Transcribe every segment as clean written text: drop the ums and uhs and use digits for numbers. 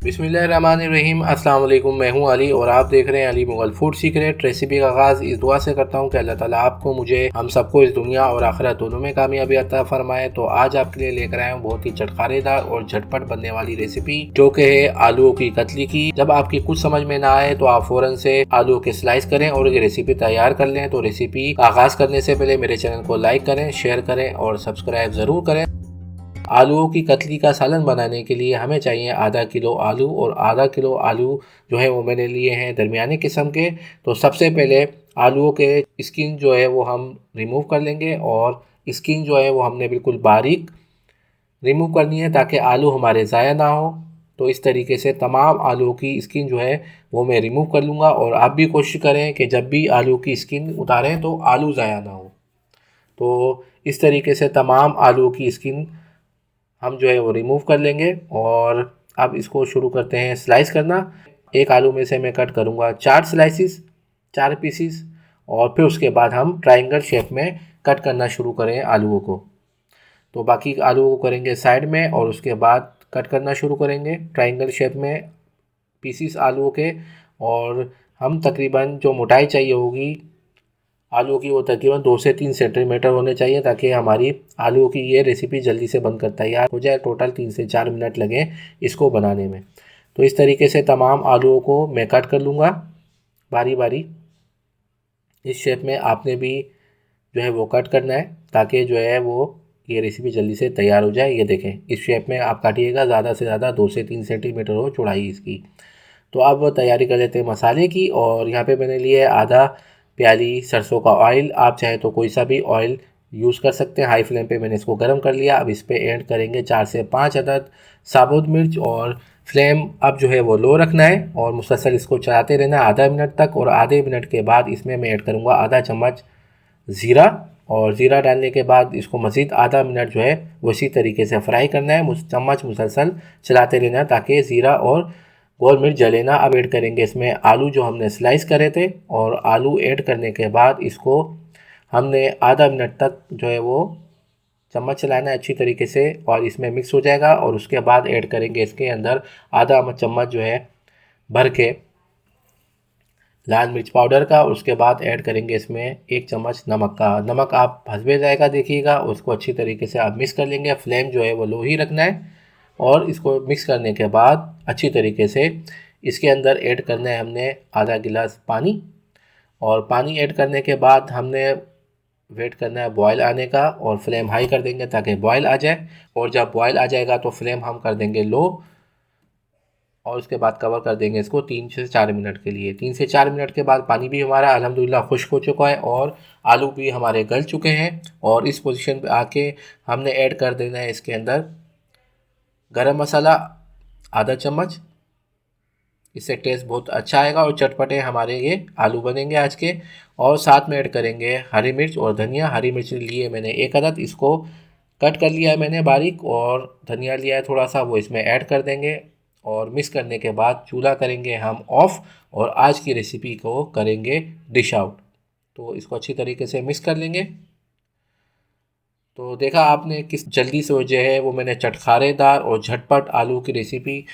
बिस्मिल्लाहिर्रहमानिर्रहीम। अस्सलाम वालेकुम। मैं हूं अली और आप देख रहे हैं Ali Mughal food secret. Recipe का आगाज़ इस दुआ से करता हूं कि अल्लाह ताला आपको, मुझे, हम सबको इस दुनिया और आखिरत दोनों में कामयाबी अता फरमाए। तो आज आपके लिए लेकर आया हूं बहुत ही चटखारेदार और झटपट बनने वाली रेसिपी, जो कि है आलूओं की कतली की। जब आपकी कुछ समझ में ना आए तो आप फ़ौरन से आलू के स्लाइस करें और ये रेसिपी तैयार कर लें। तो रेसिपी का आगाज़ करने से पहले मेरे चैनल को लाइक करें, शेयर करें और सब्सक्राइब ज़रूर करें। आलूओं की कतली का सालन बनाने के लिए हमें चाहिए आधा किलो आलू, और आधा किलो आलू जो है वो मैंने लिए हैं दरमियाने किस्म के। तो सबसे पहले आलूओं के स्किन जो है वो हम रिमूव कर लेंगे, और स्किन जो है वो हमने बिल्कुल बारीक रिमूव करनी है ताकि आलू हमारे ज़ाया ना हो। तो इस तरीके से तमाम आलूओं की स्किन जो है वो मैं रिमूव कर लूँगा, और आप भी कोशिश करें कि जब भी आलू की स्किन उतारें तो आलू ज़ाया ना हो। तो इस तरीके से तमाम आलूओं की स्किन हम जो है वो रिमूव कर लेंगे, और अब इसको शुरू करते हैं स्लाइस करना। एक आलू में से मैं कट करूँगा 4 स्लाइसिस, 4 पीसीस, और फिर उसके बाद हम ट्रायंगल शेप में कट करना शुरू करें आलूओं को। तो बाकी आलूओं को करेंगे साइड में, और उसके बाद कट करना शुरू करेंगे ट्रायंगल शेप में पीसीस आलूओं के। और हम तकरीबन जो मोटाई चाहिए होगी आलू की, वो तकरीबन 2 से 3 सेंटीमीटर होने चाहिए, ताकि हमारी आलू की ये रेसिपी जल्दी से बनकर तैयार हो जाए। टोटल 3 से 4 मिनट लगे इसको बनाने में। तो इस तरीके से तमाम आलूओं को मैं कट कर लूँगा बारी बारी। इस शेप में आपने भी जो है वो कट करना है, ताकि जो है वो ये रेसिपी जल्दी से तैयार हो जाए। ये देखें, इस शेप में आप काटिएगा, ज़्यादा से ज़्यादा 2 से 3 सेंटीमीटर हो चौड़ाई इसकी। तो अब तैयारी कर लेते हैं मसाले की। और यहाँ पे मैंने लिया है आधा प्याली सरसों का ऑयल। आप चाहे तो कोई सा भी ऑयल यूज़ कर सकते हैं। हाई फ्लेम पे मैंने इसको गर्म कर लिया। अब इस पे ऐड करेंगे 4 से 5 अदद साबुत मिर्च, और फ्लेम अब जो है वो लो रखना है, और मुसलसल इसको चलाते रहना है आधा मिनट तक। और आधे मिनट के बाद इसमें मैं ऐड करूँगा आधा चम्मच ज़ीरा, और ज़ीरा डालने के बाद इसको मज़ीद आधा मिनट जो है वो इसी तरीके से फ्राई करना है। चम्मच मुसलसल चलाते रहना है ताकि ज़ीरा और गोल मिर्च जले ना। अब ऐड करेंगे इसमें आलू जो हमने स्लाइस करे थे, और आलू ऐड करने के बाद इसको हमने आधा मिनट तक जो है वो चम्मच चलाना है अच्छी तरीके से, और इसमें मिक्स हो जाएगा। और उसके बाद ऐड करेंगे इसके अंदर आधा चम्मच जो है भर के लाल मिर्च पाउडर का। उसके बाद ऐड करेंगे इसमें 1 चम्मच नमक का। नमक आप हस्बे जायका देखिएगा। उसको अच्छी तरीके से आप मिक्स कर लेंगे। फ्लेम जो है वो लो ही रखना है, और इसको मिक्स करने के बाद अच्छी तरीके से इसके अंदर ऐड करना है हमने आधा गिलास पानी। और पानी ऐड करने के बाद हमने वेट करना है बॉयल आने का, और फ्लेम हाई कर देंगे ताकि बॉयल आ जाए। और जब बॉयल आ जाएगा तो फ्लेम हम कर देंगे लो, और उसके बाद कवर कर देंगे इसको 3 से 4 मिनट के लिए। 3 से 4 मिनट के बाद पानी भी हमारा अल्हम्दुलिल्लाह खुश्क हो चुका है, और आलू भी हमारे गल चुके हैं। और इस पोजीशन पे आके हमने ऐड कर देना है इसके अंदर गरम मसाला आधा चम्मच। इससे टेस्ट बहुत अच्छा आएगा और चटपटे हमारे ये आलू बनेंगे आज के। और साथ में ऐड करेंगे हरी मिर्च और धनिया। हरी मिर्च लिए मैंने 1 अदद, इसको कट कर लिया है मैंने बारीक, और धनिया लिया है थोड़ा सा, वो इसमें ऐड कर देंगे। और मिक्स करने के बाद चूल्हा करेंगे हम ऑफ़, और आज की रेसिपी को करेंगे डिश आउट। तो इसको अच्छी तरीके से मिक्स कर लेंगे। तो देखा आपने किस जल्दी से जो है वो मैंने चटखारेदार और झटपट आलू की रेसिपी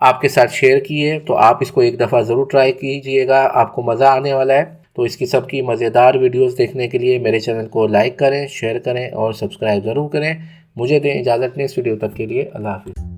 आपके साथ शेयर की है। तो आप इसको एक दफ़ा ज़रूर ट्राई कीजिएगा, आपको मज़ा आने वाला है। तो इसकी सबकी मज़ेदार वीडियोस देखने के लिए मेरे चैनल को लाइक करें, शेयर करें और सब्सक्राइब ज़रूर करें। मुझे दें इजाज़त, नेक्स्ट वीडियो तक के लिए अल्लाह हाफ़िज़।